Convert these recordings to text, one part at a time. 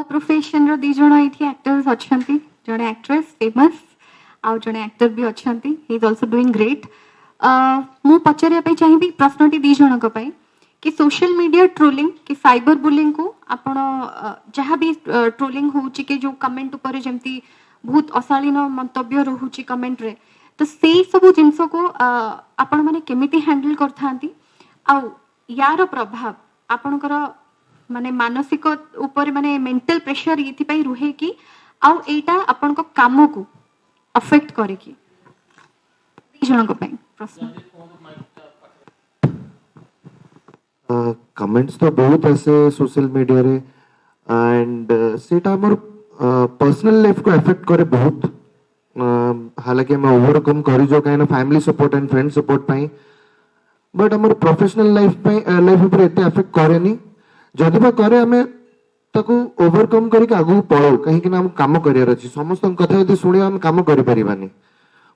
Profession रो दी जण एथि actors अछंती जणे एक्ट्रेस फेमस आ जणे एक्टर भी अछंती he is also doing great मु पचारिया पे चाहिबी प्रश्नटी दी जण को पई कि सोशल मीडिया ट्रोलिंग कि साइबर बुलिंग को आपण जहाँ भी ट्रोलिंग होउची के जो कमेंट ऊपर जेमती बहुत अशालीन मंतव्य रहुची कमेंट रे तो से सब जिनस को आपण माने केमिति हैंडल करथांती आ यार प्रभाव आपणकर माने मानसिक ऊपर माने मेंटल प्रेशर इति पई रुहे कि आ एटा आपण को काम को अफेक्ट करे कि जण को पई प्रश्न कमेंट्स तो बहुत ऐसे सोशल मीडिया रे एंड सेटा हमर पर्सनल लाइफ को अफेक्ट करे बहुत हालांकि मैं ओवरकम करी जो काइना family support and friend support पाई बट हमर प्रोफेशनल लाइफ ऊपर एते अफेक्ट करे नी जदि बा करे हमें ताको ओवरकम करी आगु पळो कहीं कि ना हम काम करियर अछि समस्त कथा यदि सुनि हम काम करि परिबानी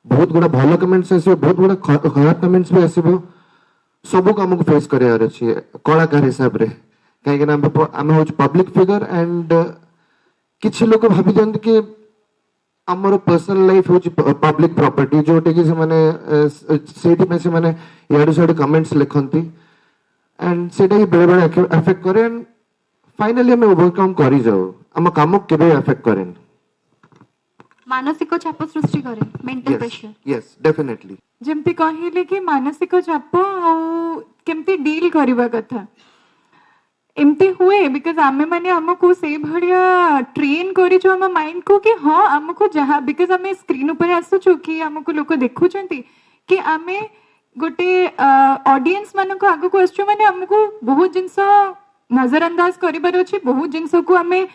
बहुत गुडा भलो कमेंट्स आसीबो बहुत गुडा खराब कमेंट्स भी आसीबो सब काम को फेस करियर अछि कलाकार हिसाब रे कहीं कि ना हम हो पब्लिक फिगर एंड किछि लोक भाबी जंत कि हमर पर्सनल लाइफ हो पब्लिक प्रॉपर्टी जोटे कि से माने सेठी में से माने याडू साडू कमेंट्स लिखंती एंड सेटा ही बेले बेले अफेक्ट करे एंड फाइनली हमें ओवरकम करी जाओ हम काम केबे अफेक्ट करेन मानसिक चाप सृष्टि करे मेंटल प्रेशर यस डेफिनेटली जेमती कहिले कि मानसिक चाप केमती डील करबा कथा एमती हुए बिकॉज आमे माने हमको से भड़िया ट्रेन करी जो हम माइंड को कि हाँ हमको जहाँ बिकॉज आमे स्क्रीन ऊपर आसुछु कि हमको लोक देखुचंती कि आमे गोटे ऑडियंस मान को आगु को आसछु माने हमको बहुत जिंस नजरअंदाज करिबार अछि बहुत जिंस को आमे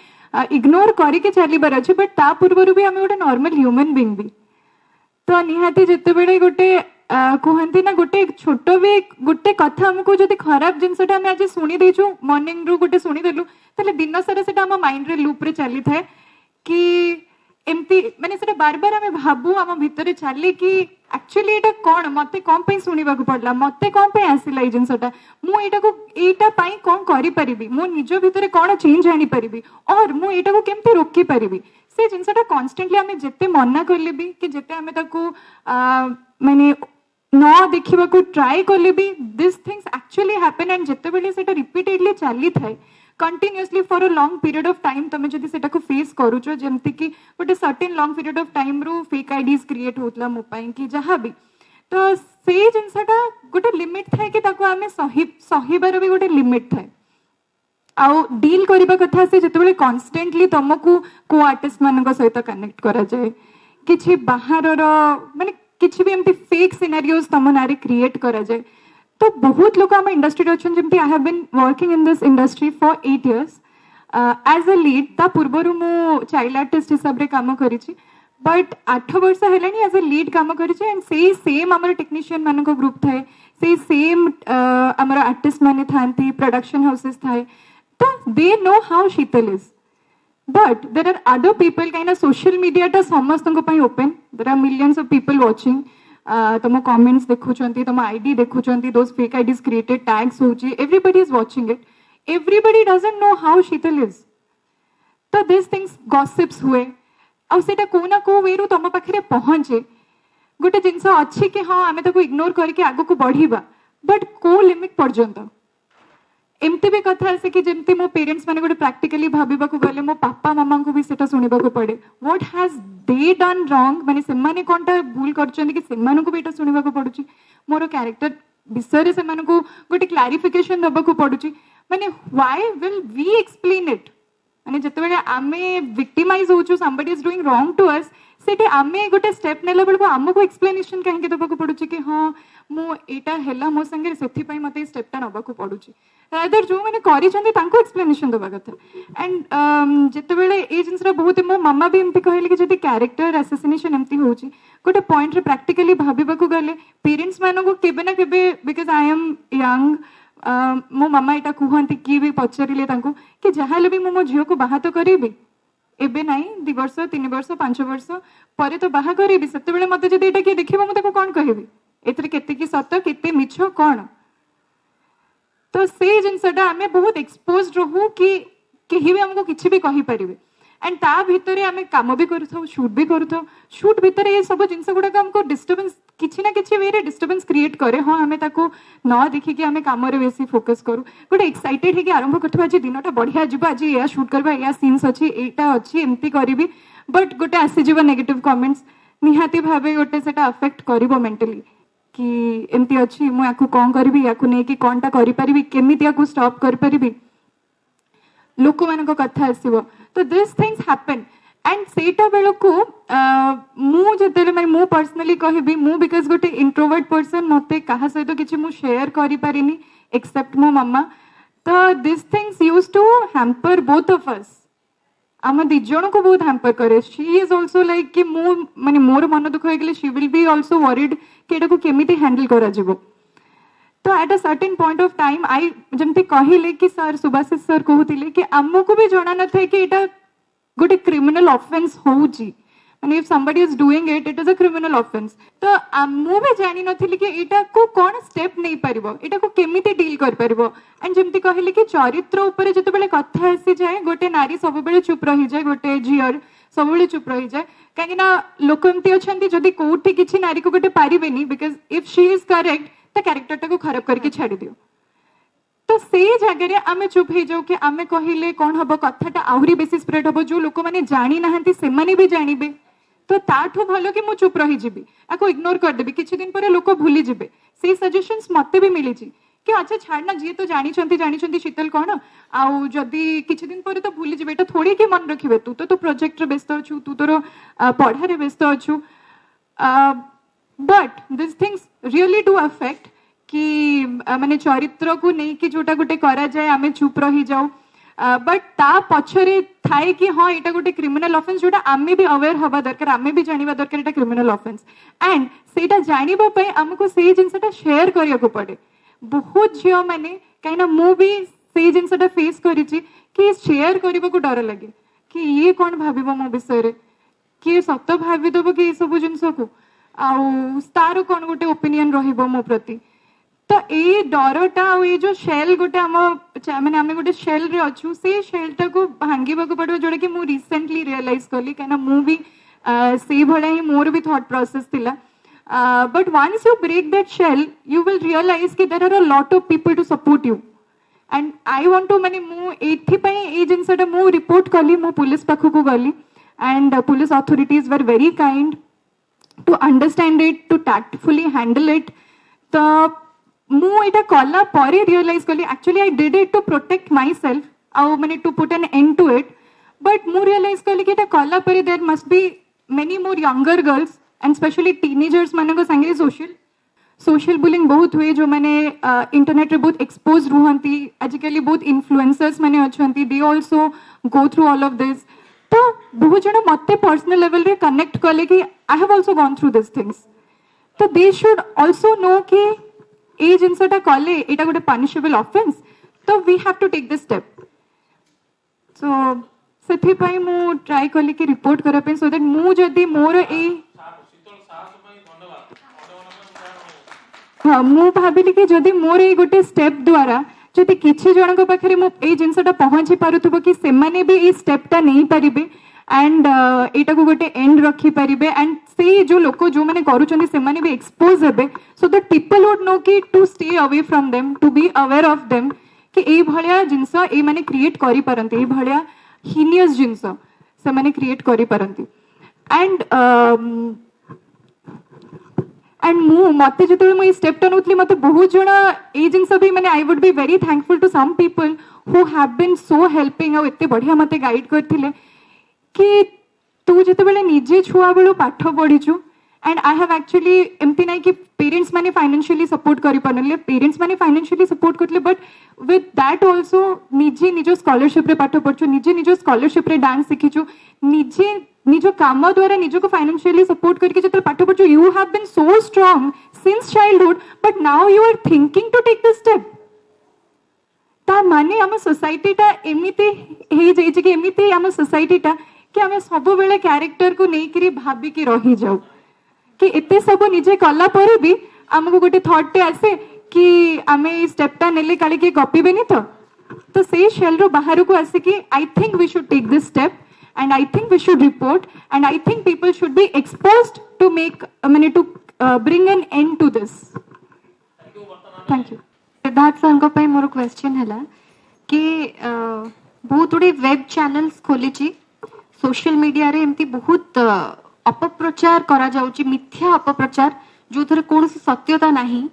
इग्नोर करी के चलीबार अछि बट ता पूर्वरु भी आमे गोटे नॉर्मल ह्यूमन बीइंग भी तो निहाती जेते बेले गोटे कहती ना गोटे छोट भी गोटे कथा हमको जब खराब जिनसा आम आज शुणी देचु मॉर्निंग रु गोटे शुणीदेलु ताले दिन सारा से आम माइंड रे लूप रे चली थाए कि एमती माने सेटा बार बार आम भाबू आम भितर चले कि एक्चुअली एटा कौन मते कौन पे शुणा पड़ला मते कौन पे आसिला ए जिनसटा मु एटा को एटा पाई कौन करि परिबी मो निज भितर कौन चेंज आनी परिबी और मु एटा को केमती रोकी परिबी से जिनसटा कांस्टेंटली आम जिते मना करले भी कि जिते आम ताको माने न देखा ट्राए कले भी this things actually happen and जिते बेले सेटा रिपीटेडली चली थाए continuously for a long period of time तुम जब सेटा को फेस करूचो जेमती कि गोटे certain long period of time रु फेक आईडीज क्रिएट होतला मो पई कि जहाँ भी तो से जिनसाटा गोटे लिमिट थाए कि ताको आमे सहीबार भी गोटे लिमिट थाए आउ डील करबा कथा से जते बेले कांस्टेंटली तुमको को आर्टिस्ट मानक सहित कनेक्ट करा जाए किछि बाहर माने किछि भी एमती फेक सिनेरियोस तुम नारे क्रिएट करा जाए तो बहुत लोग आम इंडस्ट्री अच्छे जमी I have been working in this industry for 8 years as a lead ता पूर्वर मु चाइल्ड आर्टिस्ट हिसाब रे काम करिछि बट 8 वर्ष हेलानी एज अ लीड काम करिछि एंड से सेम हमर टेक्नीशियन मानको ग्रुप थाए से सेम हमर आर्टिस्ट माने थांती प्रोडक्शन हाउसेस थाए तो they know how Sheetal is but there are other people कहीं सोशल मीडिया टा समस्त open there are millions of people watching तुम कमेंट्स देखुचंती तुम आईडी देखुचंती those fake IDs created tags होची everybody is watching it everybody doesn't know how Sheetal is तो this things gossips हुए आ सेटा को ना को वेरु तुम पाखरे पहुंचे गोटे जिनस अच्छी कि हाँ आमे ताको इग्नोर करके आगो को बढ़ीबा बट को लिमिट पर्यंत एमती भी कथा आसे कि जमती मो पेरेंट्स माने गोटे प्रैक्टिकली भाबिबा को गले मो पापा मामा को भी सेटा सुनिबा को पड़े what has they done wrong माने सेमाने कोनटा भूल करचंदी कि सेमाने को भी एटा सुनिबा को पड़ुची मोर कैरेक्टर विषय रे सेमाने को गोटे क्लैरिफिकेशन दबा को पड़ुची माने why will we explain it माने जते बेले आमे विक्टिमाइज होचु somebody is doing wrong to us सेटे आमे गोटे स्टेप नेला बेल को हमको एक्सप्लेनेशन काहे के दबा को पड़ुची कि हां मो एटा हेला मो संगे सेथि पई मते स्टेपटा नबा को पड़ुची रादर जो मैंने करी चंदी तांको एक्सप्लेनेशन दबा कथा एंड जते बेले ए जिनसरा बहुत मो मामा भी एमती कहले कि जदी कैरेक्टर असैसिनेशन एमती होची गोटे पॉइंट रे प्रैक्टिकली भाबिबा को गले पेरेंट्स मानो को केबे ना केबे बिकॉज़ आई एम यंग मो मामा एटा कहंती कि भी पचरिले तांको कि जहाले भी मो झियो को बाहा तो करेबी एबे नाही 2 वर्ष 3 वर्ष 5 वर्ष परे तो बाहा करेबी सेते बेले मते जदी एटा के देखिबो मते को कोन कहबी एतरे केते की सत केते मिछ कोन तो से जिनसटा आमे बहुत एक्सपोज्ड रहू कि केही भी हमको किछि भी कहि परिबे एंड ता भितरे आमे काम भी करूथौ शूट भी करूथौ शूट भितरे ये सब जिनस गुडा हमको डिस्टर्बेंस किछि ना किछि वे रे डिस्टर्बेंस क्रिएट करे हाँ आमे ताको न देखि कि आमे काम रे बेसी फोकस करू गोटे एक्साइटेड हे कि आरंभ करथबा जे दिनटा बढ़िया जिबा जे या शूट करबा या सीन्स अछि एटा अछि एम्ति करिवि बट गोटे आसी जिवो नेगेटिव कमेंट्स निहाती भाबे गोटे सेटा अफेक्ट करिवो मेंटली कि एम्ति अछि मु याकू कोन करबी याकू नै कि कोनटा करि परिबी केमिति याकू स्टॉप करि परिबी लोक मानको कथा आसीबो तो दिस थिंग्स हैपन एंड सेटा बेलो को मु जेतेले मैं मु पर्सनली कहबी मु बिकॉज गोटे इंट्रोवर्ट पर्सन मते कहा सहित किछि मु शेयर करि पारिनी एक्सेप्ट मो मम्मा तो this things used to hamper both of us आम दी जन को बहुत हैम्पर करे शी इज ऑल्सो लाइक कि मु माने मोर मन दुख हो गले she will be also worried कि एटा को केमिति हैंडल करा जिवो तो at a certain point of time I जमती कहले कि सर सुभाषिष सर कहते कि आमको भी जना न था कि एटा गोटे क्रिमिनल ऑफेंस होउची माने if somebody is doing it is a criminal offence तो मु भी जानि नथिली कि एटा को कोन स्टेप नै परिबो एटा को केमिति डील कर परिबो एंड जमती कहले कि चरित्र ऊपर जते बेले कथा आसी जाए गोटे नारी सब बेले चुप रही जाए गोटे झियर सब बेले चुप रही जाए काहे ना लोक एमती अछंती जदी कोठी किछि नारी को गोटे पारिबेनी because if she is correct ता कैरेक्टर टाको खराब करके छाड़ी दियो तो से जगह आमे चुप हो जाऊ कि आमे कहले कौन हम कथाटा आहरी बेसी स्प्रेड हम जो लोक मैंने जानी ना से भी जानवे तो ताठू भलो कि मु चुप रही जीवी आपको इग्नोर करदेवी किछि दिन पर लोक भूली जिबे से सजेशंस मते भी मिली कि अच्छा छाड़ना जी तो जानी शीतल कौन आउ जदि किछि दिन पर तो भूली जिबे एटा थोड़ी कि मन रखिबे तू तो प्रोजेक्ट रे व्यस्त अछु तू तोर पढ़ारे व्यस्त अछु but this things really do affect कि माने चरित्र को नहीं कि जोटा गोटे करा जाए आमे चुप रही जाऊ बट ता पछरे थाए कि हाँ एटा गोटे क्रिमिनल ऑफेंस जोटा आमे भी अवेयर हवा दरकार आमे भी जानिबा दरकार एटा क्रिमिनल ऑफेंस एंड सेटा जानिबा पई हमको से जिंसटा शेयर करिया को पड़े बहुत झियो माने काइना मु भी से जिंसटा फेस करिछि कि शेयर करिबा को डर लागे कि ये कौन भाबिबो मो विषय रे कि सत्य भाबी देबो कि सब जिंस को आउ तार कौन गोटे ओपिनियन रहिबो मो प्रति तो ए डरटा ये जो शेल गोटे आम माने आम गोटे शेल रे अच्छु से शेलटा को भांगा पड़ो जोटा कि मु रिसेंटली रियलाइज कली कहीं मु भी से भाया ही मोर भी थॉट प्रोसेस थिला but once you break that shell you will realize कि there are a lot of people to support you and I want to माने मु एथि ए जिनसटा मु रिपोर्ट कली मु पुलिस पाखु को गली and police authorities were very kind to understand it to tactfully handle it तो मु एटा कला परे रियलाइज कली actually I did it to protect myself आउ माने to put an end to it but मु रियलाइज कली कि एटा कला परे there must be many more younger girls and specially teenagers मानक संगे सोशल बुलिंग बहुत हुए जो मैंने इंटरनेट रे बहुत एक्सपोज रुहंती आजिकली बहुत इन्फ्लुएंसर्स माने अछंती they also go through all of this तो बहुत जण मते पर्सनल लेवल रे कनेक्ट कले कि I have also gone through this things तो दे शुड आल्सो नो कि ए जिनसटा कले एटा गोटे पनिशेबल ऑफेंस तो we have to take this step so सेथि पई मु ट्राई कली कि रिपोर्ट करा पे सो दैट मु जदी मोर ए हाँ मु भाबिली कि जदी मोर ए गोटे स्टेप द्वारा जदि किछि जनक पाखरे मु ए जिनसटा पहुंची पारुथबो कि से माने भी ए स्टेपटा नहीं परिबे एंड एटा को गोटे एंड रखी परिबे एंड से जो लोक जो माने करूचंदी से माने भी एक्सपोज हेबे so that people would know कि to stay away from them to be aware of them कि ए भलिया जिंस ए माने क्रिएट करि परंती ए भलिया हीनियस जिंस से माने क्रिएट करि परंती एंड मु मते जतले मु स्टेपटा नउतली मते बहुत जण ए जिंस भी माने I would be very thankful to some people who have been so helping आ एते बढ़िया मते गाइड करथिले कि तू जिते बेले निजे छुआ बेलू पाठ पढ़ीचु एंड आई हैव एक्चुअली एमती ना कि पेरेंट्स माने फाइनेंशियली सपोर्ट करि पानले पेरेंट्स माने फाइनेंशियली सपोर्ट करले बट विथ दैट आल्सो निजे निजो स्कॉलरशिप रे पाठ पढ़छु निजे निजो स्कॉलरशिप रे डांस सिखिछु निजे निजो काम द्वारा निजो को फाइनेंशियली सपोर्ट करके जते पाठ पढ़छु you have been so strong since childhood but now you are thinking to take this step ता माने हम सोसाइटी टा एमिति हे जाई कि एमिति हम सोसाइटी टा कि आम सब बेले क्यारेक्टर को लेकिन भाविकी रही जाऊ कि एते सब निजे कला पर भी आमको गोटे थॉट टे आसे कि आम स्टेपटा नेले काले किए गपिबेनी तो तो से शेल रो बाहर को आसिकी I think we should take this step and I think we should report and I think people should be exposed to make to bring an end to this. Thank you. Siddharth sir को more question है कि बहुत गुड़े web channels खोली social media रे एमती बहुत अपप्रचार करा जाउची, मिथ्या अपप्रचार जो थरे कोनसी सत्यता नहीं,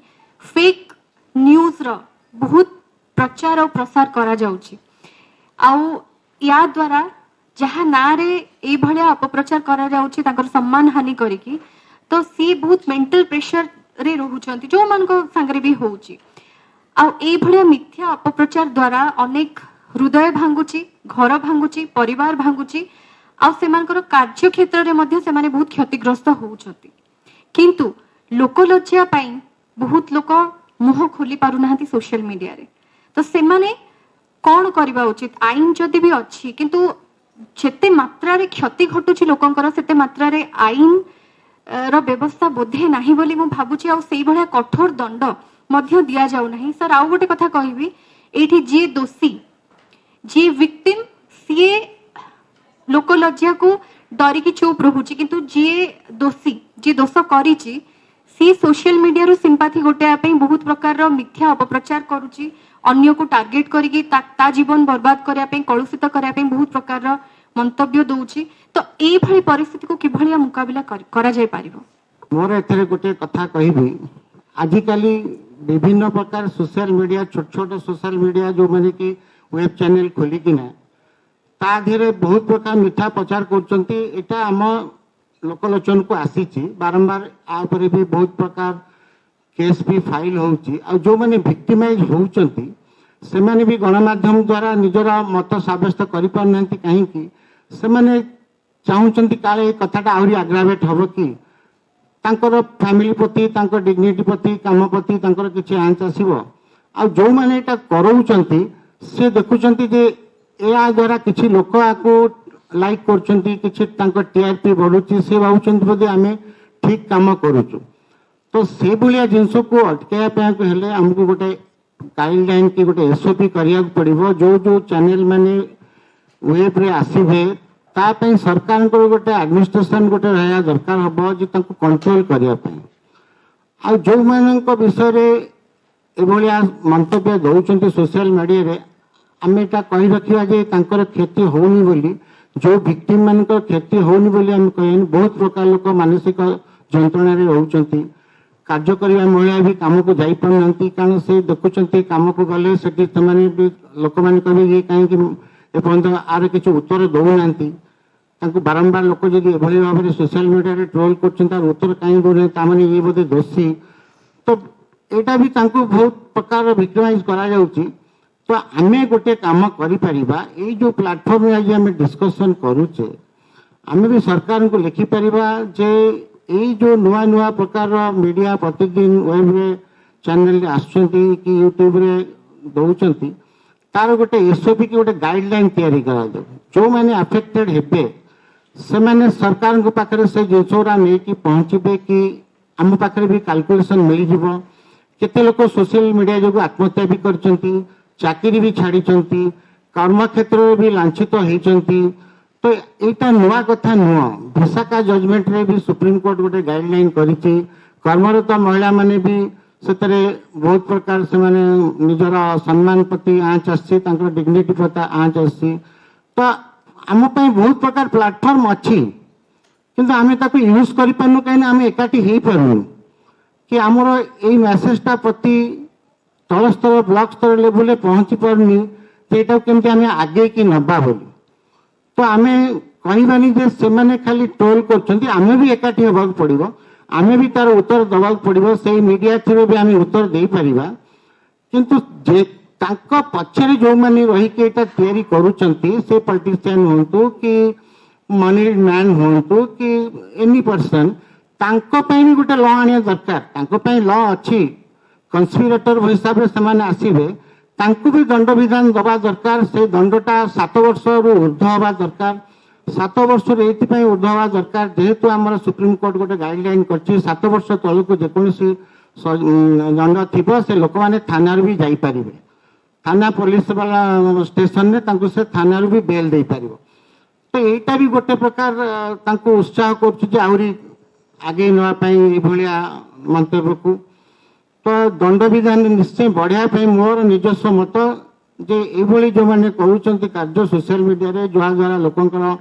फेक न्यूज रो बहुत प्रचार और प्रसार करा जाउची। आउ या द्वारा जहाँ ना रे ए भलिया अपप्रचार करा जाउची ताकर सम्मान हानि करिकी तो सी बहुत मेंटल प्रेशर रे रहउचंती जो मान को संगरे भी होउची। आ ए भलिया मिथ्या अपप्रचार द्वारा अनेक हृदय भांगुची, घर भांगुची, परिवार भांगुची आ सेमानकर कार्य क्षेत्र रे मध्ये सेमाने बहुत क्षतिग्रस्त होउचंती। किंतु लोकलज्जा पाई बहुत लोक मुह खोली पारु नाहंती सोशल मीडिया रे, तो सेमाने कौन करबा उचित? आईन जदि भी अछि किंतु जेते मात्रा रे क्षति घटुची लोकंकर सेते मात्रा रे आईन रो व्यवस्था बोधे नाही बोली मु भाबुची आ सेई भलिया कठोर दंड मध्य दिया जाउ नाही। सर आउ गोटे कथा कहबी, एठी जे दोषी जे विक्टिम सीए लोकलज्जा को डरिकी चुप रहुची, किंतु जे दोषी जे दोष करिची सी सोशल मीडिया रो सिंपाथी गोटे पे बहुत प्रकार रो मिथ्या अपप्रचार करूची, अन्य को टार्गेट करिकी ता जीवन बर्बाद करिया पे, कलुषित करिया पे बहुत प्रकार रो मंतव्य दउची। तो ए भली परिस्थिति को किभलिया मुकाबिला करा जाय पारिबो? मोर एथरे गोटे कथा कहबी, आजिकाली विभिन्न प्रकार सोशल मीडिया छोट छोट सोशल मीडिया जो माने कि वेब चैनल खोली कि ना ता धीरे बहुत प्रकार मिथ्या प्रचार करचंती। एटा हम लोकलोचन को आसीची, बारंबार आ परे भी बहुत प्रकार केस भी फाइल होउची। आ जो माने विक्टिमाइज होउचंती से माने भी गणमाध्यम द्वारा निजर मत साब्यस्त करि पारनंती, काहे कि से माने चाहुचंती काले कथाटा आउरी अग्रावेट हबो कि तांकर फैमिली प्रति, तांकर डिग्निटी प्रति, काम प्रति तांकर किछि आंच आसीबो। आ जो माने एटा करौचंती से देखुचंती जे या द्वारा किछि लोक आको लाइक करचंती, किछि तांकर टीआरपी बढ़ुची, से भावचंती बोधे आमे ठीक काम करूचु। तो से भलिया जिनस को अटकाया पे हेले हमको गोटे गाइडलाइन की गोटे एसओपी करिया पड़िबो। जो जो चैनल माने वेब रे आसीबे ता पे सरकार को गोटे एडमिनिस्ट्रेशन गोटे रहया दरकार हबो जे तांको कंट्रोल करिया पे। आ जो मानक विषय रे एभलिया मंतव्य दउचंती सोशल मीडिया रे आमे एटा कहि रखिया जे तांकर क्षति होनी बोली, जो विक्टिम मानक क्षति होनी बोली हम कहन। बहुत प्रकार लोक मानसिक जंत्रणा रे रहउचंती, कार्य करिया महिला भी काम को जाई पारनंती, कारण से देखुचंती काम को गले सेठी तमाने भी लोक मान कहबे ये काहे कि ए पर्यंत आर किछ उत्तर दउनांती। तांको बारंबार लोक जदि एभली भाबरे सोशल मीडिया रे ट्रोल करछन तार उत्तर काहे दउने, तामाने ये बोधे दोषी। तो एटा भी तांको बहुत प्रकार विक्टिमाइज करा जाउची। तो आमे गोटे काम करि परिबा, ए जो प्लेटफॉर्म आज आमे डिस्कशन करूचे, आमे भी सरकार को लिखि परिबा जे ए जो नुआ नुआ प्रकार मीडिया प्रतिदिन वेब रे चैनल रे आछंती कि यूट्यूब रे दउचंती, तार गोटे एसओपी की गोटे गाइडलाइन तैयारी करा दो। जो माने अफेक्टेड हेबे से माने सरकार को पाखरे से जिनसोरा नै कि पहुंचबे कि हम पाखरे भी कैलकुलेशन मिल जिवो। केते लोक सोशल मीडिया जो आत्महत्या भी करचंती, चाकरी भी छाड़ीचंती, कर्म क्षेत्र में भी लांछित होइचंती। तो एटा नुआ कथा नुआ, विशाखा जजमेंट रे भी सुप्रीम कोर्ट गोटे गाइडलाइन करिछि। कर्मरत महिला माने भी सेतरे बहुत प्रकार से माने निजर सम्मान प्रति आंच आछि, तांकर डिग्निटी प्रति आंच आछि। तो आम पई बहुत प्रकार प्लेटफॉर्म अछि, किंतु आमे ताको यूज करि पानु काहे ना आमे एकाठी हेई पानु कि हमर एई मेसेजटा प्रति तल स्तर ब्लॉक स्तर लेवल रे पहुंची पारनी, तो एटा केमते आमे आगे की नबा बोली। तो आमे कहबानी जे से माने खाली ट्रोल करछंती, आमे भी एकाठी हेबाक पड़िबो, आमे भी तार उत्तर दबाक पड़िबो। सेई मीडिया थ्रू भी आमे उत्तर देई परिबा, किंतु जे तांको पछरे जो माने रही के एटा तयारी करूचंती, से पॉलिटिशियन होंतु कि मनी मैन होंतु कि एनी पर्सन, तांको पई भी गोटे लॉ आनिया दरकार। तांको पई लॉ अछि, कन्स्पिरेटर हिसाब से सेमाने आसीबे, तांको भी दंड विधान दबा दरकार। से दंडटा 7 वर्ष रु ऊर्ध्व हवा दरकार। 7 वर्ष रे एति पई ऊर्ध्व हवा दरकार, जेहेतु हमर सुप्रीम कोर्ट गोटे गाइडलाइन करछि 7 वर्ष तलको जेकोसी दंड थिबो से लोक माने थाना रे भी जाई परिबे। थाना पुलिस वाला स्टेशन रे तांको से थाना रू भी बेल दे पारिबो। तो एटा भी गोटे प्रकार तांको उत्साह करछु जे आउरी आगे नवा पई ए भलिया मंतव्य को। तो दंड विधान निश्चय बढ़िया पई मोर निजस्व मत जे ए भली जो माने कहउचंती कार्य सोशल मीडिया रे जहा द्वारा लोकंकर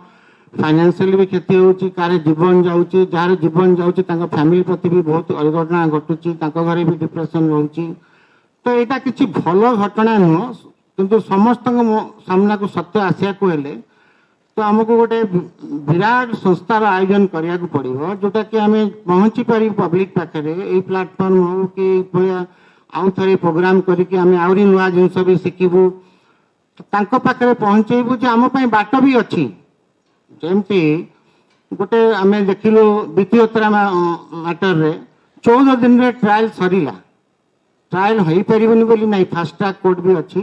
फाइनेंशियल भी क्षति होची, कार जीवन जाउची, जार जीवन जाउची तांका फैमिली प्रति भी बहुत अघटना घटुची, तांका घरे भी डिप्रेशन रहउची। तो एटा किछि भलो घटना नुह, किंतु समस्त सामना को सत्य आसिया को हेले तो हमको गोटे विराट संस्थार आयोजन करिया को पड़िबो, जोटा कि आमे पहुंची पारी पब्लिक पाखरे ए प्लेटफॉर्म हो कि भया आउ थरे प्रोग्राम करी कि आमे आउरी नुआ जिंस भी सिखिबु, तांको पाखरे पहुंचेबु जे हम पई बाट भी अछि। जेमती गोटे आमे देखिलो द्वितीयतरा मैटर रे 14 दिन रे ट्रायल सरीला, ट्रायल होई परिबनी बोली नहीं, फास्ट ट्रैक कोर्ट भी अछि,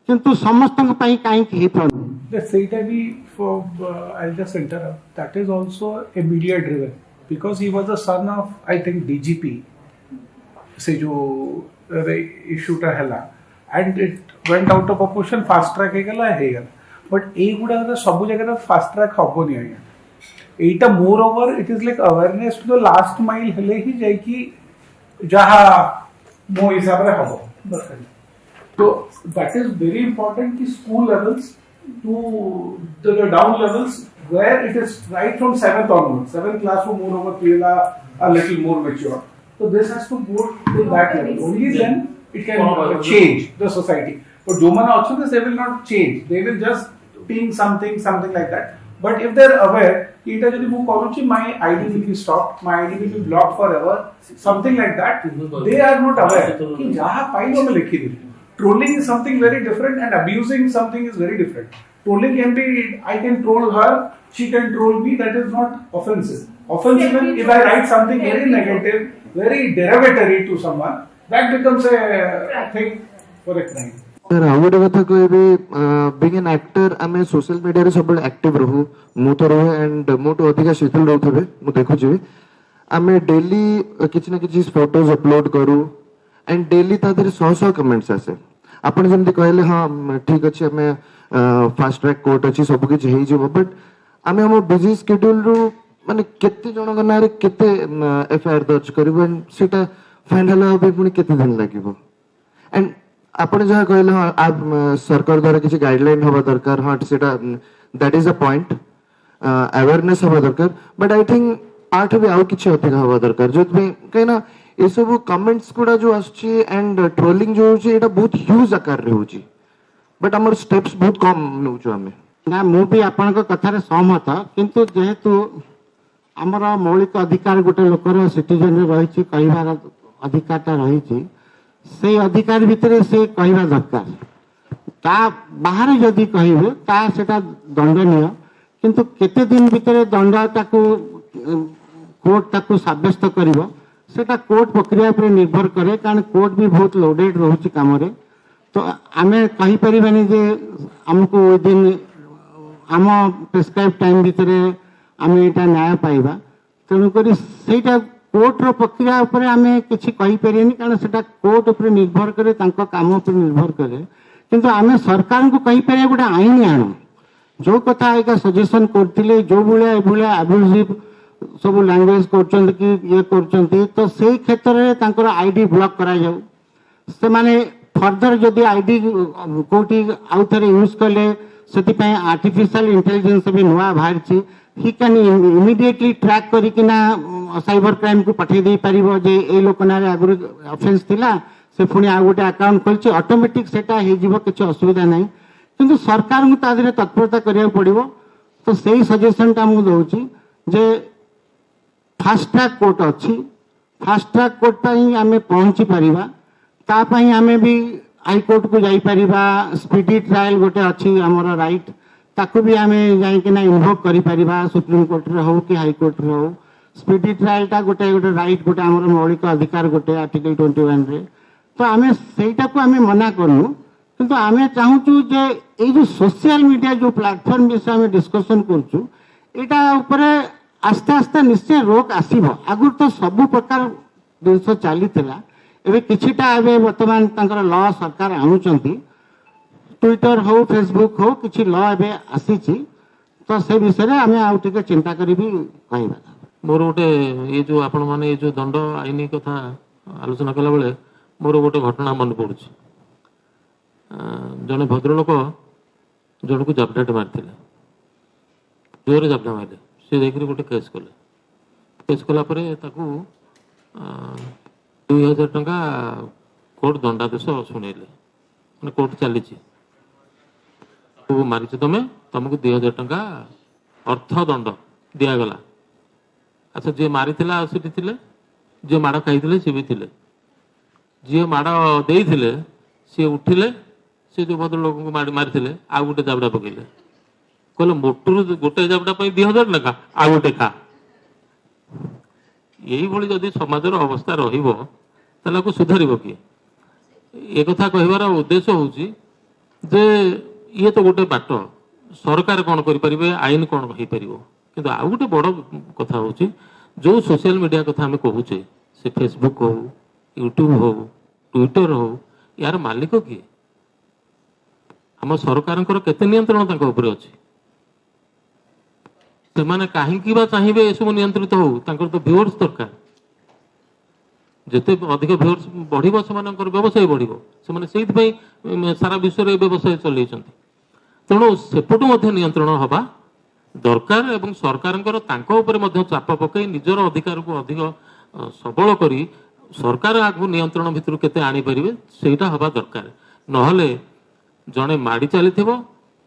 किंतु समस्त पई काई कि problem That be for I'll just interrupt. That is also a media driven because he was the son of I think DGP से जो issue टा हैला and it went out of proportion, fast track हेगला but ए गुडा सब जगह fast track हबोनी आया एटा moreover it is like awareness to the last mile हेले ही जाय कि जहा मो हिसाब रे हबो। So that is very important कि school levels to the down levels where it is right from 7th onwards. 7th class will moreover feel a little more mature. So this has to go to that level. Only then it can change the society. But Jomana also they will not change. They will just being something like that. But if they are aware, ita jodi mu karuchi my ID will be stopped, my ID will be blocked forever, something like that. They are not aware. कि जहाँ pilo में लिखी दी. Trolling is something very different and abusing something is very different. Trolling can be, I can troll her, she can troll me, that is not offensive. Offensive is if I write something very negative, very derogatory to someone, that becomes a thing for a crime. Sir आ गोटे कथा कहबी being an actor आमे social media रे सब active रहू, मु तो रहे एंड मोटो अधिका शीतल रहउथबे मु देखुची आमे डेली किछि ना किछि फोटोज अपलोड करू एंड डेली तादर 100 कमेंट्स आसे। आपण जेमति कहले हां ठीक अछि आमे फास्ट ट्रैक कोर्ट अछि सब किछि हेइ जेबो, बट आमे हम बिजी शेड्यूल रु माने केते जण गना रे केते एफआईआर दर्ज करबो एंड सेटा फाइनल होबे पुनी केते दिन लागिबो। एंड आपण जहा कहले हां सरकार द्वारा किछि गाइडलाइन होबा दरकार, हां सेटा that is a point, awareness होबा दरकार, बट आई थिंक आठ भी आउ किछि अधिक होबा दरकार जो कहिना ये सब कमेंट्स गुड़ा जो आछी एंड ट्रोलिंग जो होची एटा बहुत ह्यूज आकार रे होची, बट हमर स्टेप्स बहुत कम नउचो हमें ना। मु भी आपन को कथा रे सहमत, किंतु जेहेतु हमर मौलिक अधिकार गोटे लोकर सिटीजन रे रहिछि, कहिबार अधिकारटा रहिछि, से अधिकार भितरे से कहिबा दरकार। ता बाहर जदी कहिबे ता सेटा दंडनीय, किंतु केते दिन भितरे दंडटा को कोर्ट ताकू साब्यस्त करिवो सेटा कोर्ट प्रक्रिया पर निर्भर करे, कारण कोर्ट भी बहुत लोडेड रोची काम रे। तो आमे कहि परिबानी जे हमको ओइ दिन आम प्रेस्क्राइब टाइम भितरे आमे एटा न्याय पाइबा, तेणु करी सेटा कोर्ट रो प्रक्रिया ऊपर आमे किछि कहि परियनी, कारण सेटा कोर्ट ऊपर निर्भर करे, तांको काम ऊपर निर्भर करे। किंतु आमे सरकार को कहि परिया गोटे आईन आनो, जो कथा एका सजेशन करथिले जो बुले अब्यूजिव सब लैंग्वेज करचंत कि ये करचंती, तो सेही क्षेत्र रे तांकर आईडी ब्लॉक करा जाऊ। से माने फर्दर जदी आईडी कोठी आउ थरे यूज करले सेति पय आर्टिफिशियल इंटेलिजेंस भी नुआ बाहरची, ही कैन इमीडिएटली ट्रैक करी कि ना साइबर क्राइम को पठे दे परिबो जे ए लोक नारे आगु ऑफेंस थिला से पुनी आ गोटे अकाउंट खोलची, ऑटोमेटिक सेटा हे जीवो, किछ असुविधा नाही। किंतु सरकार को तादरे तत्परता करिया पड़िबो। तो सेही सजेशन ता मु दउची जे फास्ट ट्रैक कोर्ट अच्छी, फास्ट ट्रैक कोर्ट पाई आमे पहुंची परिबा, ता पाई आमे भी हाई कोर्ट को जाई परिबा, स्पीडी ट्रायल गोटे अच्छी हमर राइट, ताकू भी आमे जाई कि ना इन्वोक करि परिबा, सुप्रीम कोर्ट रे हो कि हाई कोर्ट रे हो। स्पीडी ट्रायल ता गोटे राइट, गोटे हमर मौलिक अधिकार गोटे आर्टिकल 21 रे। तो आमे सेटा को आमे मना करनु, किंतु आमे चाहूचु जे ए जो सोशल मीडिया जो प्लेटफॉर्म विषय आमे डिस्कशन करछु, एटा ऊपर आस्ते आस्ते निश्चय रोक आसीबो। आगु तो सब प्रकार जिनस चली एबे किछिटा एबे वर्तमान तांकर लॉ सरकार आनुचंती, ट्विटर हो फेसबुक हो किसी लॉ एबे आसी तो से विषय में आम आउ टिके चिंता करी भी कहबा मोर गोटे ये जो आपण माने ये जो दंड आईन कथा आलोचना कला बेले मोर गोटे घटना मन पड़ुछ जड़े भद्रलोक जन को जापटाटे मारी जोर जापटा मारे सी देखिए गोटे केस कला 2000 टंका कोर्ट दंडादेश शुणेले मैंने कोर्ट चली मारी तुमको 2000 टंका अर्थ दंड दिगला अच्छा जी मारी जी माड़ खाई सी भी थे जी माड़ दे सी उठिले सी जो भद्रलोक को मारी आ गोटे जाबड़ा पकड़े कहले मोटू गोटे जाबड़ा 2000 टंका आ गोटे खा यही भली जदि समाजर अवस्था रहिबो ताला को सुधारिबो किए ए कथा कहबार उद्देश्य होउची जे ये तो गोटे बाट सरकार कौन करें आईन कौन हो पारिबो किंतु आ गोटे बड़ कथा होउची जो सोशल मीडिया कथा आम कहूचे से फेसबुक हो यूट्यूब हो ट्विटर हो यार मालिक किए आम सरकार केते नियंत्रण तांको उपरे अछि से कहीं चाहिए ये सब नियंत्रित हो तो व्यूअर्स दरकार जिते अधिक व्यूअर्स बढ़ से व्यवसाय बढ़ से सारा विश्व में व्यवसाय चल तेणु सेपटू नियंत्रण हवा दरकार एवं सरकार चाप पकई निजर अधिकार को अधिक सबल करी सरकार आगु नियंत्रण भितर केते आनी परिबे सेटा हवा दरकार नहले जड़े माड़ी चली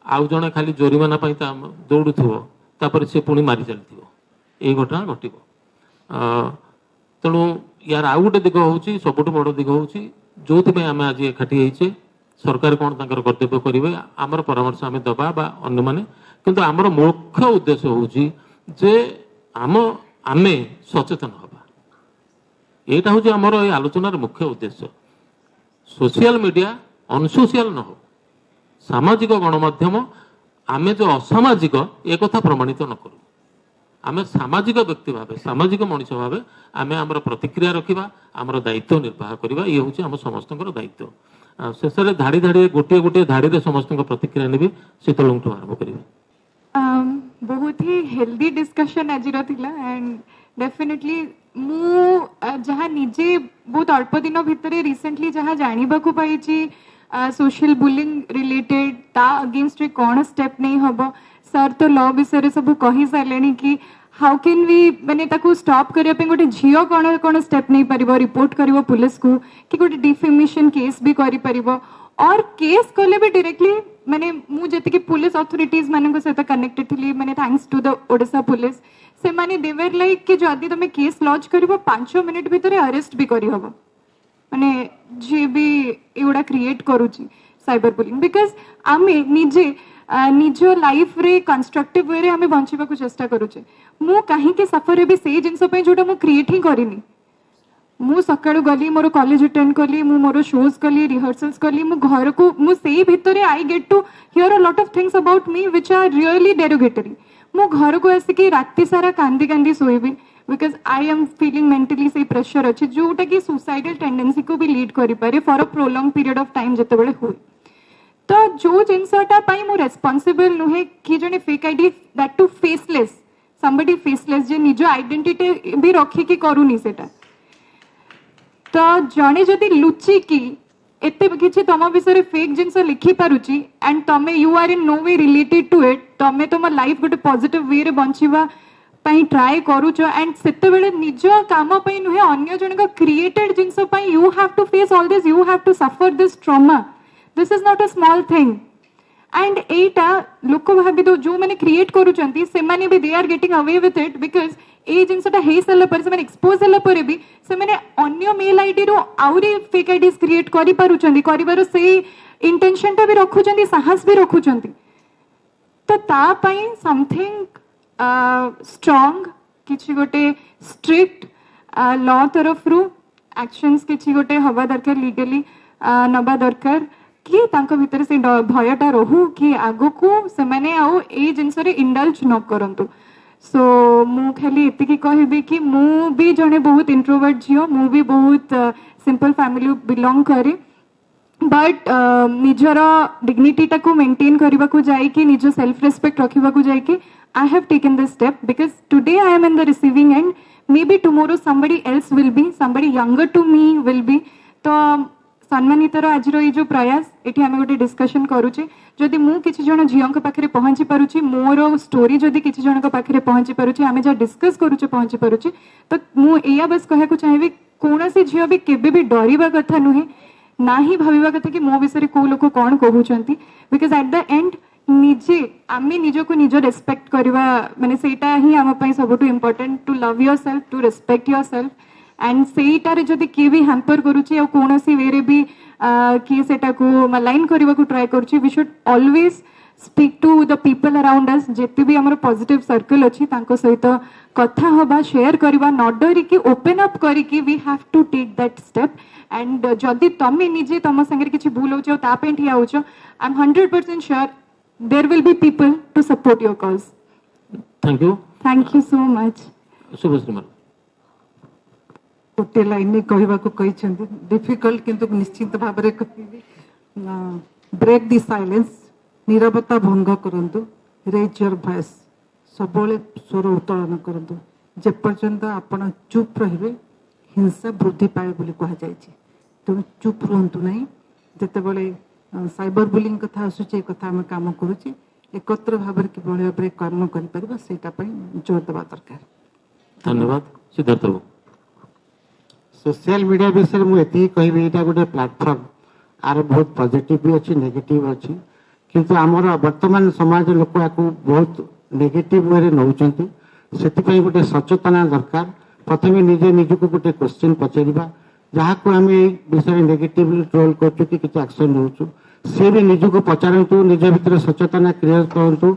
आउ जड़े खाली जोरिमाना दौड़ू तापर से पुणी मारी चली ये घटना घट तेणु यार आउ गोटे दिग हूँ सबुठ बड़ दिग हूँ जो आम आज एकाठी होइछे सरकार कौन तांकर कर्तव्य करेंगे आमर परामर्श आम दबा बा अन्य माने किंतु आमर मुख्य उद्देश्य हूँ जे आमे सचेतन हवा यहाँ हूँ आमर ये आलोचनार मुख्य उद्देश्य सोशल मीडिया अनसोशियल न हो सामाजिक गणमाध्यम आमे जो असामाजिक एक कथा प्रमाणित न करूँ आमे सामाजिक व्यक्ति भाव सामाजिक मनीष भाव आमे आमर प्रतिक्रिया रखा आमर दायित्व निर्वाह करवा ये हूँ आम समस्त दायित्व शेष में धाड़ी धाड़ी गोटे गोटे धाड़ी में समस्त प्रतिक्रिया नेबी शीतल आरंभ करेंगे बहुत ही हेल्दी डिस्कशन आज एंड डेफिनेटली मु जहाँ निजे बहुत अल्प दिन भितर रिसेंटली जहाँ जानवा को पाई सोशल बुलिंग रिलेटेड ता अगेंस्ट कौन स्टेप नहीं हम सर तो लॉ विषय सब कही सारे कि हाउ कैन वी मैंने स्टॉप करने गोटे झील कौन कौन स्टेप नहीं पार रिपोर्ट कर पुलिस को कि गोटे डिफेमेशन केस भी कर और केस कले भी डायरेक्टली मैंने मुझे पुलिस अथॉरिटीज मान सहित कनेक्टेड थी मैंने thanks to the Odisha police से माने देवर लाइक कि जदि तुम केस लॉन्च कर 5 मिनिट भितर अरेस्ट भी कर माने जी भी एगुड़ा क्रिएट करुच्ची साइबर बुलिंग बिकज आमे निजे निज लाइफ रे कंस्ट्रक्टिव वे आमे बंचिबा को चेष्टा करूचे मु कहीं के सफर भी से जिनस जोटा मु क्रिएट ही करिनी मु सकाळु गली मोर कॉलेज अटेंड कली मु मोर शोज कली रिहर्सल्स कली मु घर को मु सेही भितरे I get to hear a lot of things about me which are really derogatory मु घर को आसिकी राति सारा कांदी कांदी सोईबी because I am feeling mentally से प्रेशर अच्छे जोटा कि सुसाइडल टेंडेंसी को भी लीड करें for a prolong period of time जिते बड़े हुए तो जो जिनसटा मु रेस्पॉन्सिबल नुहे कि जने fake ID that to faceless somebody faceless जे निज आइडेंटिटी भी रखिकी करूनी सेटा तो जने जदि लुचि की एते किछि तम विषय फेक जिनस लिखि पारुची एंड तमे you are in no way related to it तमे तुम लाइफ गोटे पॉजिटिव वे रे बंचिबा ट्राए करूच एंड से निज काम नुहे अन्य जन क्रिएटेड जिनस you have to face all this you have to suffer this trauma this is not a small thing and एटा लोक भाभी तो जो मैंने क्रिएट करूचंती से माने भी they are getting away with it because ए जिनसटा हे सारा पर से एक्सपोज होला पर भी से माने अन्य मेल आईडी रो आउरी फेक आईडीज क्रिएट करि पारुचंती करिवार से इंटेंशन टा भी रखुचंती साहस भी रखुचंती तो ता पई समथिंग स्ट्रॉन्ग किछि गोटे स्ट्रिक्ट लॉ तरफ रु एक्शंस किछि गोटे हवा दरकार लीगली नबा दरकार कि तांको भितर से भयटा रहू कि आगो को से माने आउ ए जिनस रे इंडल्ज न करंतु सो मु खाली एतिकी कहबी कि मु भी जने बहुत इंट्रोवर्ट झियो मु भी बहुत सिंपल फैमिली बिलोंग करे बट निजर डिग्निटी टाको मेंटेन करने को जाइए निज सेल्फ रेस्पेक्ट रखा को जाइए I have taken this step because today I am in the receiving end may be tomorrow somebody else will be somebody younger to me will be तो सम्मानितर आज ये जो प्रयास ये आम गोटे डिस्कसन करुचे जदि मु किसी जन झील पाखे पहुंची पारुची मोर स्टोरी जदि किसी जन पाखे पहुंची पारुची आम जहाँ डिस्कस करुचे पहुंची पारुची तो मुझे बस कहूँ चाहिए कौन सी झील भी केबे भी डरवा कथा नुहे ना ही भाविबा कथा कि मो विषय को लोक कौन कहते बिकज एट द एंड निजे आम निजक निज रेस्पेक्ट करवा माने सेटा ही आम सबुठ important to love yourself to respect yourself and सेटारे जदि किए भी हैम्पर करुच्ची कौन सी वे भी किए सेटा को लाइन करने को ट्राए करुच्ची we should always speak to the people around us जिते भी आमर पॉजिटिव सर्कल अच्छी सहित कथा हवा शेयर करवा न डरिकी ओपन अप करिकी we have to take that step and जदि तमें निजे तुम संगे किसी भूल हो ठिया हो I am 100% sure there will be people to support your cause thank you so much Shubhashree ma'am गोटे लाइन कहवाक डिफिकल्ट किंतु निश्चित भाव ब्रेक दी साइलेंस नीरवता भंग करंतु रेज योर वॉइस सब स्वर उत्तोलन करंतु जेपर्यंत आपण चुप रहिबे हिंसा वृद्धि पाए बोली कहा जाय छै तेणु चुप रुहंतु नहीं जेतेबेले साइबर बुलिंग कथा आसुचे कथा हम काम करूचे एकत्र भाव किभଳି भाବରେ काम करिपरिबा सेटा पई जोर देबा दरकार धन्यवाद सिद्धार्थ बाबू सोशल मीडिया विषय मुझे कहि यहाँ गोटे प्लाटफर्म आर बहुत पॉजिटिव भी अच्छी नेगेटिव अच्छी किंतु आमर वर्तमान समाज लोक या बहुत नेगेटिव वे नौकरी से गोटे सचेतना दरकार प्रथम निजे निजक गोटे क्वेश्चन पचारिबा जहाँ को आम विषय नेगेटिवली ट्रोल करूँ कि एक्शन नौचु सी भी निजक पचारतु निज भितर सचेतना क्रिएट करूँ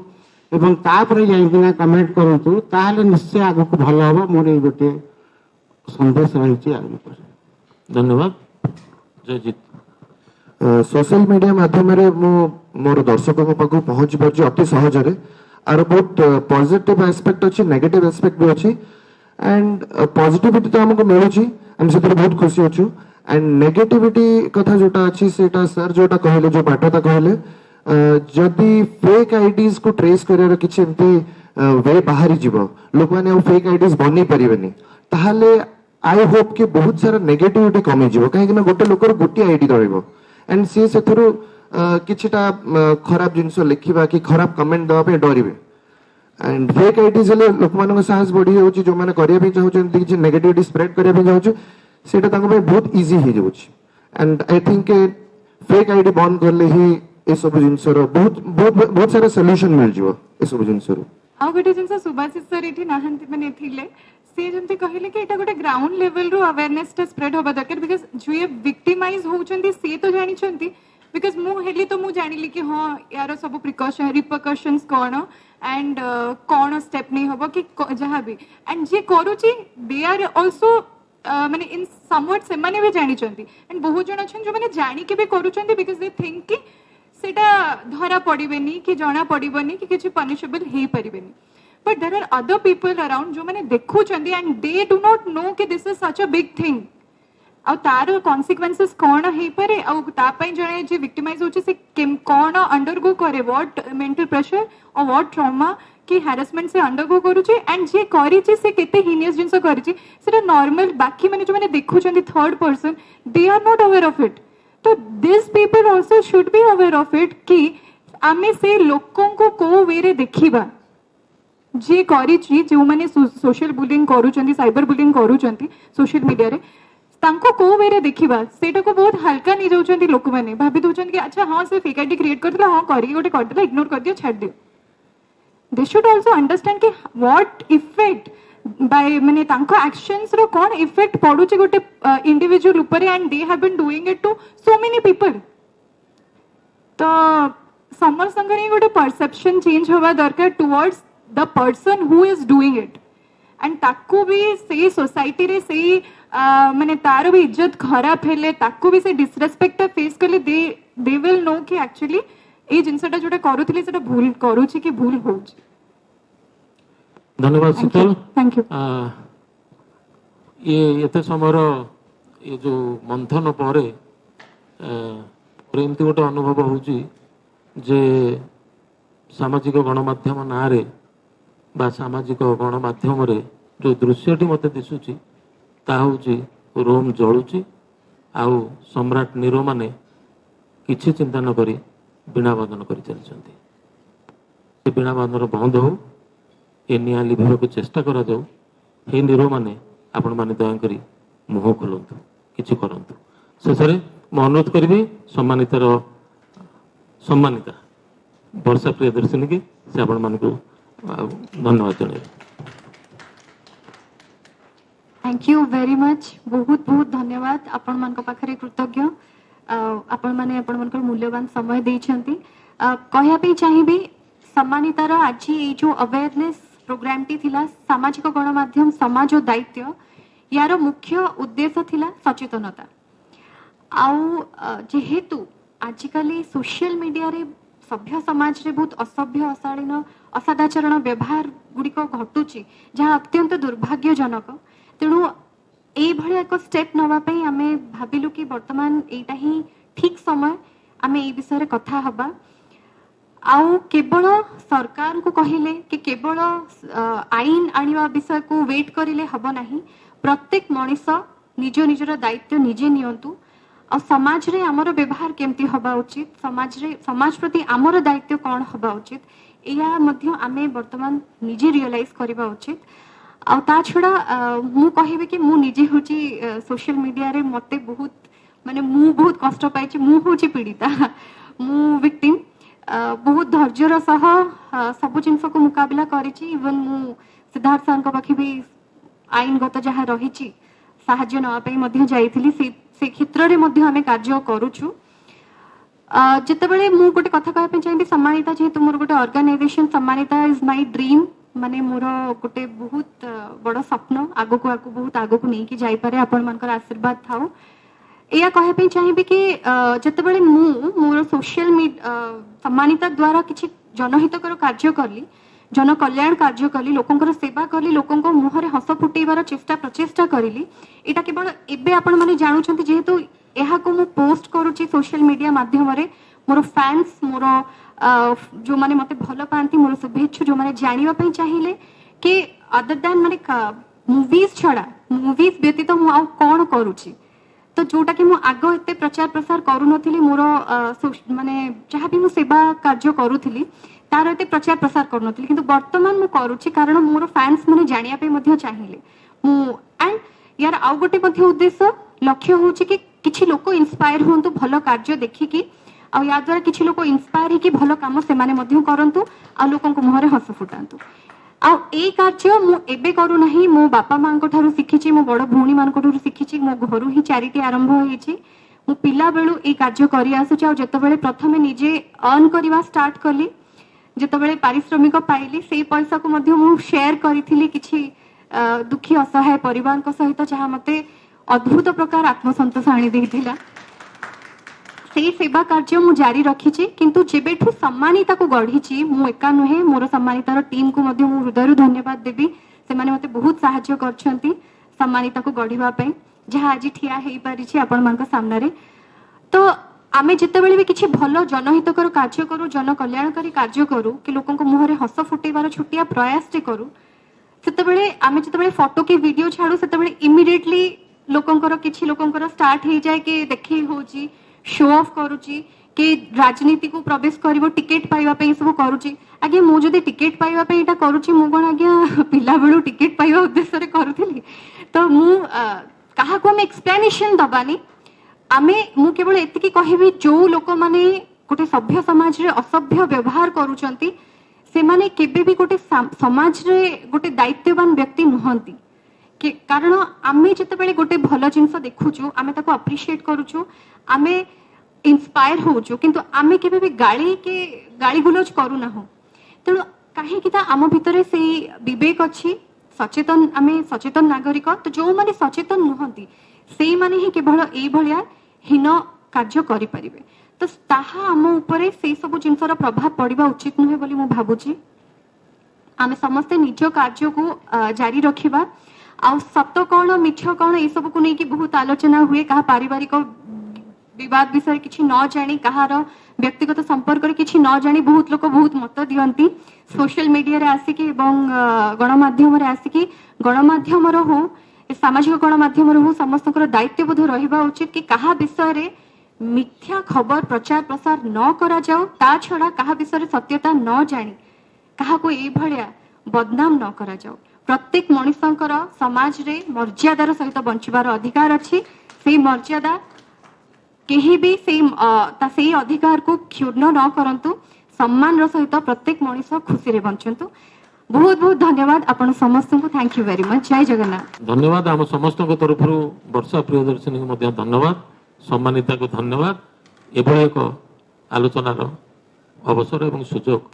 एवं तापर जाइना कमेंट करूँ ताहले निश्चय आगक भल हम मोर ये गोटे संदेश रही धन्यवाद जयजीत सोशल मीडिया माध्यम मोर दर्शकों पाक पहुंची पार्टी अति सहजरे आर बहुत पॉजिटिव एस्पेक्ट अच्छी नेगेटिव एस्पेक्ट भी अच्छी एंड पॉजिटिविटी तो हमको मिलूँ आम से बहुत खुशी अच्छु एंड नेगेटिविटी कथा जोटा अच्छी सेटा सर जोटा कहले जो बाटता कहले जदि फेक आईडीज को ट्रेस कर किसी वे बाहरी जीव लोक मैंने फेक आईडीज बनी पारे ताहले आई होप कि बहुत सारा नेगेटिविटी कमी जीव कहीं गोटे लोकर गोटे आईडी रहिबो एंड सी से किछिटा खराब जिनस लिखा कि खराब कमेंट देवाई डरवे एंड फेक आईडीज लोक मान साहस बढ़ी जाऊँगी जो मैंने करने चाहते किसी नेगेटिविटी स्प्रेड करने चाहूँ सेटा बहुत इजी हो जाऊँगी and I think fake ID बंद करले ही ये सब जिनस बहुत बहुत बहुत सारा सॉल्यूशन मिल जाव ये सब जिनस आउ गोटे जिनस सुभाषिष सर ये नाहंती माने थिले से जमती कहले कि एटा गोटे ग्राउंड लेवल रो अवेयरनेस टा स्प्रेड होबा दरकार बिकॉज़ जो ये विक्टिमाइज होउचंती से तो जानि छंती बिकॉज़ मु हेली तो मु जानिली कि हां यार सब precaution repercussions cone and cone step नहीं होबो कि जहां भी एंड जे करूची दे आर आल्सो माने इन समवट से माने भी जानि छंती एंड बहुत जण छन जो माने जानि के भी करूचंती बिकॉज़ दे थिंक कि सेटा धरा पड़िबेनी कि जना पड़िबनी कि किछि पनिशेबल हे परिबेनी but there are other people around जो मैंने देखु चंदी and they do not know कि this is such a big thing और तार consequences कौन है परे और तापाई जने जे victimize होचे से कौन undergo करे what mental pressure और what trauma कि harassment से undergo करूचे and जे करिचे से केते heinous जिंस करिचे सेटा normal बाकी मैंने जो मैंने देखु चंदी third person they are not aware of it तो these people also should be aware of it कि आमे से लोकों को वेरे देखिबा जे करिछि जो माने सोशल बुलिंग करूचंती साइबर बुलिंग करूचंती सोशल मीडिया रे तांको को वेरे देखिबा सेटा को बहुत हल्का नहीं जाउचंती लोक माने भाबी दोचंती कि अच्छा हां से फेक आईडी क्रिएट कर दिला हां करी गोटे कर दिला इग्नोर कर दियो छाड़ दियो दे शुड आल्सो अंडरस्टैंड कि व्हाट इफेक्ट बाय माने तांको एक्शंस रो कोन इफेक्ट पडुची गोटे इंडिविजुअल ऊपर and they have been doing it to so many people तो समर संगरे गोटे परसेप्शन चेंज होवा दरकार towards the person who is doing it and ताकू भी से सोसाइटी रे से माने तार भी इज्जत खराब हेले ताकू भी से डिसरेस्पेक्ट फेस करले दे विल नो कि एक्चुअली ए जिनसटा जोटा करूथिले सेटा भूल करूची कि भूल होउची धन्यवाद शीतल थैंक यू ये एते समर ये जो मंथन परे एमती गोटे अनुभव होची जे सामाजिक गणमाध्यम नारे बा सामाजिक गणमाध्यम रे जो दृश्यटी मते दिसुची ता होची रोम जळुची आउ सम्राट नीरो माने किछि चिंता न करी बीणा वादन करि चलछंती से बीणा वादन बंद हो ए निया लिभिବାକୁ चेष्टा करा जाऊ हे नीरो माने आपण माने दया करी मुह खोलंतु किछि करंतु शेषरे मैं अनुरोध करी सम्मानितार सम्मानिता वर्षा प्रियदर्शिनी की से आपण मान को धन्यवाद जन थैंक यू वेरी मच बहुत बहुत धन्यवाद आपण मान पाखरे कृतज्ञ आपण माने आपण मान मूल्यवान समय देइछंती कहया पे चाहिबी सम्मानितार आज ये जो अवेयरनेस प्रोग्राम टी थिला सामाजिक गणमाध्यम समाज और दायित्व यार मुख्य उद्देश्य थिला सचेतनता आउ जेहेतु आजिकली सोशल मीडिया रे सभ्य समाज रे बहुत असभ्य अशालीन असदाचरण व्यवहार गुड़िक घटुची जहाँ अत्यंत दुर्भाग्यजनक तेणु ये एक स्टेप नापी आम भाविलु कि बर्तमान यहाँ ही ठीक समय आम ये विषय कथा हबा आउ केवल सरकार को कहले कि केवल आईन आनिबा विषय को वेट करिले हबो नाही प्रत्येक मनीष निज निजर दायित्व निजे नियंतु और समाज रे आमर व्यवहार केमती हबा उचित समाज प्रति आमर दायित्व कौन हबा उचित या मध्य आमे वर्तमान निजे रियलाइज करबा उचित आ ता छड़ा मु कहिबे कि मु निजे होची सोशल मीडिया रे मते बहुत माने मु बहुत कष्ट पाइछि मु होची पीड़िता मु विक्टिम बहुत धैर्यर सह सब जिनस को मुकाबला करिछि इवन मु सिद्धार्थ सर को पाखि भी आईनगत जहाँ रही साहाय्य नापी मध्य जाइथिली से क्षेत्र रे मध्य आमे कार्य करूछु जितेबले मु गोटे कथा कहबे चाहिबी सम्मानिता जेहेतु मोर गोटे ऑर्गेनाइजेशन सम्मानिता इज माय ड्रीम माने मोर गोटे बहुत बड़ स्वप्न आगो को बहुत आगो को नहीं कि जाई पारे आपण मानकर आशीर्वाद थाओ या कहबे चाहिबी कि जितेबले मु मोर सोशल मीडिया सम्मानिता द्वारा किछि जनहितकर कार्य करली जन कल्याण कार्य कली लोकंकर सेवा कली लोकंको मुहरे हस फुटेबार चेष्टा प्रचेष्टा करिली एटा केवल एबे आपण माने जानुछंती जेहेतु एहा को मु पोस्ट करूची सोशल मीडिया माध्यम रे मोर फैंस मोर जो माने मते भलो पांती मोर शुभेच्छु जो माने जानिबा पई चाहिले कि अदर देन माने मूवीज छडा मूवीज व्यतीत मु आ कोन करूची तो जोटा कि मु आगो एते प्रचार प्रसार करू नथिली मोर माने जहाँ भी मु सेवा कार्य करूथिली तार एते प्रचार प्रसार करू नथिली किंतु वर्तमान मु करूची कारण मोर फैंस माने जानिया पे मध्य चाहिले मु एंड यार आउ गोटे मध्य उद्देश्य लक्ष्य होची कि किछि लोक इंस्पायर होंतु भलो कार्य देखि कि आ या द्वारा किछि लोक इंस्पायर कि भलो काम से माने मध्य करंतु आ लोकन को मुहरे हस फुटांतु आ ए कार्य मु एबे करू नाही मो बापा मां को थारु सिखिछि मो बड़ भौणी मान को थारु सिखिछि मो घरु ही चैरिटी आरंभ होईछि मु पिला बेलु ए कार्य करि आसुछि आ जतबेले प्रथमे निजे अर्न करबा स्टार्ट कली जतबेले पारिश्रमिक पाइली से पैसा को मध्य मु शेयर करिथिली किछि दुखी असहाय परिवार को सहित जहाँ मते अद्भुत प्रकार आत्मसंतोष आनी देथिला से सेवा कार्य मु जारी रखिछि किंतु जेबेठु सम्मानिता को गढ़िछि मु एका नुहे मोर सम्मानितार टीम को मध्य मु हृदय धन्यवाद देबी से माने मते बहुत सहायता करछंती सम्मानिता को गढ़िबा पई जहाँ आज ठिया हेई पारिछि आपण मानक सामने रे तो आमे जितेबेले भी किछि भलो जनहितकर कार्य करू जन कल्याणकारी कार्य करू कि लोकन को मुहरे हस फुटेबार छोटिया प्रयास टे करू सेतेबेले आमे जितेबेले फोटो की वीडियो छाडू सेतेबेले इमिडिएटली लोकंकर किछि लोकंकर स्टार्ट हे जाय कि देखि होची शो ऑफ करूची कि राजनीति को प्रवेश करिवो टिकट पाइबा पे सब करूची आगे मु जदी टिकट पाइबा पे एटा करूची मु कोन आगे पिला बेलु टिकट पाइबा उद्देश्य रे करूथिली तो मु काहा को हम एक्सप्लेनेशन दबानी आमे मु केवल एतिकी कहिबी जो लोक माने गोटे सभ्य समाज रे असभ्य व्यवहार करूचंती से माने केबे भी गोटे समाज रे गोटे दायित्ववान व्यक्ति नहंती कि कारण आमे जतबेले गोटे भलो जिंस देखुछु आमे ताको अप्रिशिएट करूछु आमे इंस्पायर होछु किंतु आमे केबे भी गाली गुलोज करू ना हो तेणु काहे कि आम भितरे से विवेक अछि सचेतन आमे सचेतन नागरिक तो जो माने सचेतन नुहंती से माने ही केवल ए भलिया हीन कार्य करि परिबे तो ताहा आम उपरे से सब जिंसर प्रभाव पड़िबा उचित नुहे बोली मु भाबुची आमे समस्त निज कार्य को जारी रखिबा आ सत कौन मिछ कौन ये सब को नहीं कि बहुत आलोचना हुए कहा पारिवारिक विवाद विषय किसी न जानी कहार व्यक्तिगत संपर्क किसी न जानी बहुत लोक बहुत मत दियंती सोशल मीडिया रे आसिकी एवं गणमाध्यम रे आसिकी गणमाध्यम हो सामाजिक गणमाध्यम हो समस्त दायित्वबोध रहिबा उचित कि कहा विषय रे मिथ्या खबर प्रचार प्रसार न करा जाओ ता छड़ा कहा विषय सत्यता न जानी कहा को ए भलिया बदनाम न करा जाओ प्रत्येक मनुष्यंकर समाज रे मर्यादार सहित बंचिबार अधिकार अछि से मर्यादा केही भी से अधिकार को क्षुण्ण न करंतु सम्मान सहित प्रत्येक मनुष्य खुशी रे बंचंतु बहुत बहुत धन्यवाद आपण समस्त को थैंक यू वेरी मच जय जगन्नाथ धन्यवाद आम समस्त तरफ वर्षा प्रियदर्शनी को मध्य धन्यवाद सम्मानिता को धन्यवाद एभली एक आलोचनार अवसर एवं सुजोग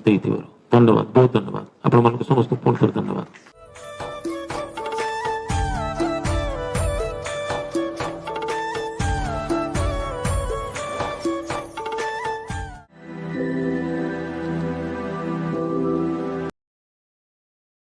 देइथिबार धन्यवाद बहुत धन्यवाद आपण मानक समस्त पुनः धन्यवाद।